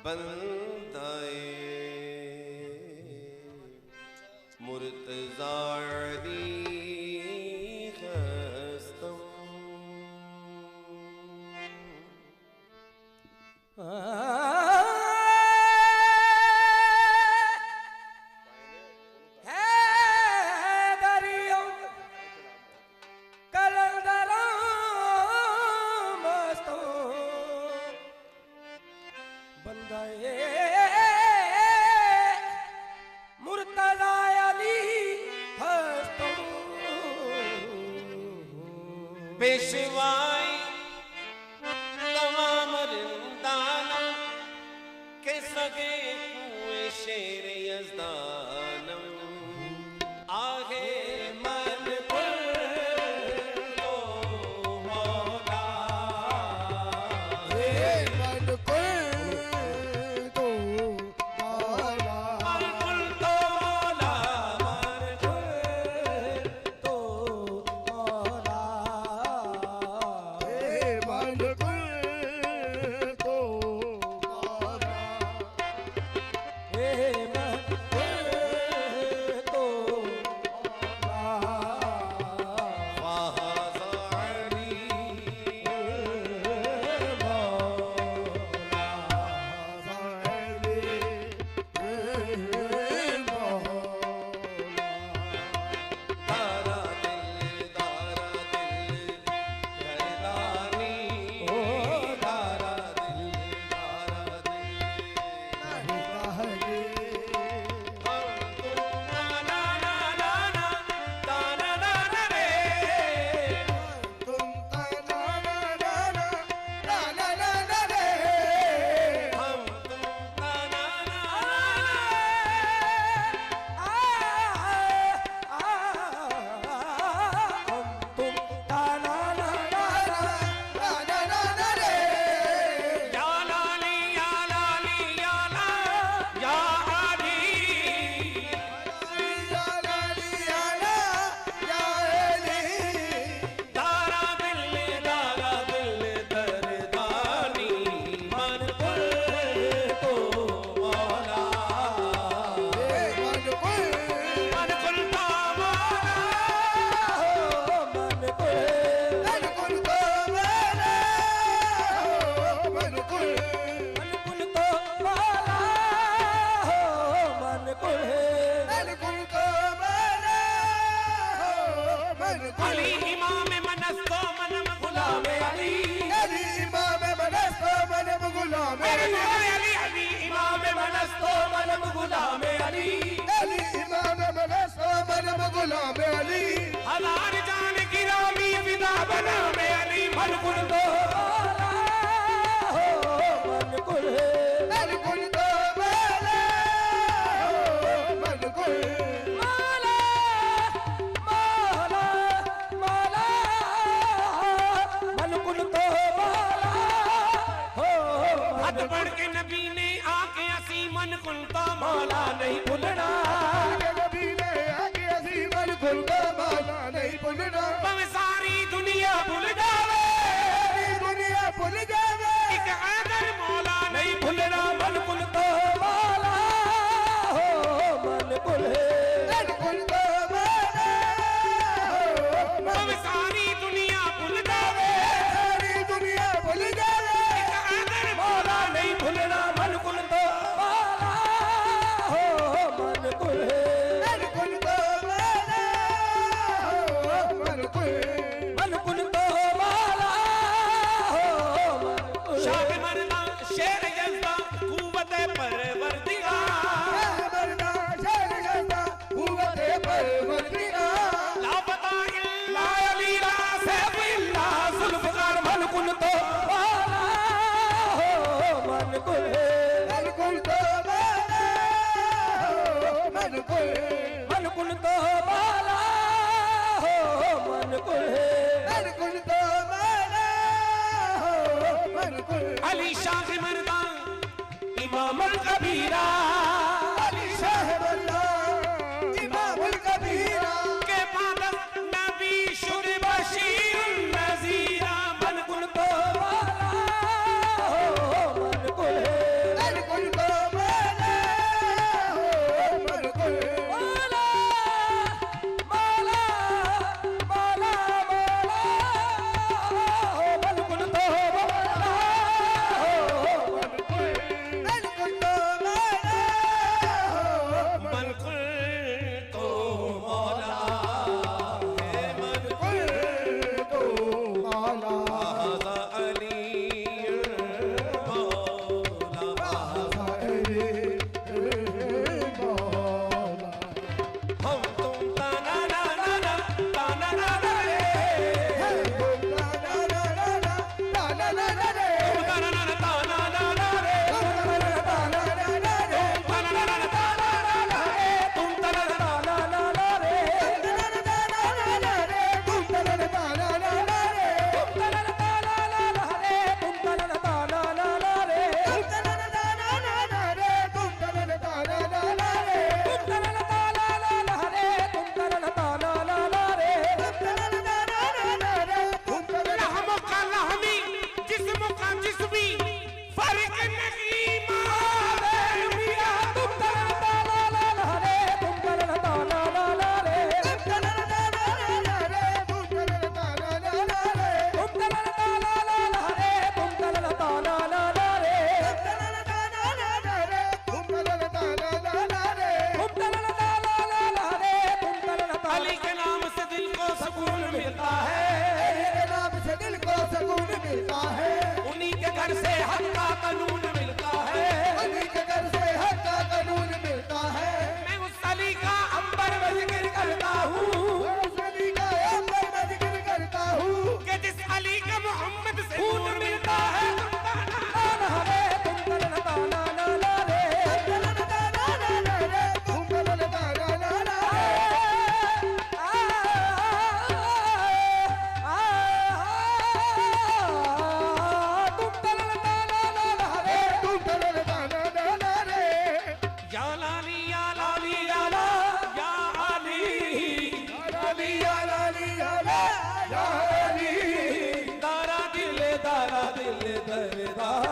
बंदाए मुर्तज़ादी खस्तम पेशवाई तमाम रिंदाना के सगे कुएं शेर यज़दानम आगे मन कुल तो मौला मन कुल तो मौला मन कुल तो मौला मन कुल तो मौला मन कुल तो मौला हजार जान की रामी विदा बना में अली मन कुल तो मन कुल मन कुल तो मौला मन कुल मौला मौला मौला मन कुल तो मौला हो हद बढ़ के नबी ने आके असी मन कुल तो मौला नहीं भूलना नहीं भूलना भाਵੇਂ सारी दुनिया भूल जावे दुनिया भूल जावे एक आदर मौला नहीं भूलना मन कुल तो मौला हो मन कुल तो मौला भाਵੇਂ सारी दुनिया भूल जावे सारी दुनिया भूल जावे एक आदर मौला नहीं भूलना मन कुल तो मौला हो मन कुल तो मौला मन कुल मन कुल तो मौला हो मन कुल शाह मरना शेर जज्बा कुव्वत परवरदिगार मरना शेर जज्बा कुव्वत परवरदिगार ला पता इल्ला अली ला सैफ इल्ला जुल्फकार मन कुल तो मौला हो मन कुल तो मौला मन कुल तो मौला हो मन कुल तो मौला मन कुल अली शाह मरदा इमाम अल कबीरा अली शाह मरदा इमाम अल कबीरा के बाद नबी शुर बशीर नजीरा मन कुल तो मौला हो मन कुल का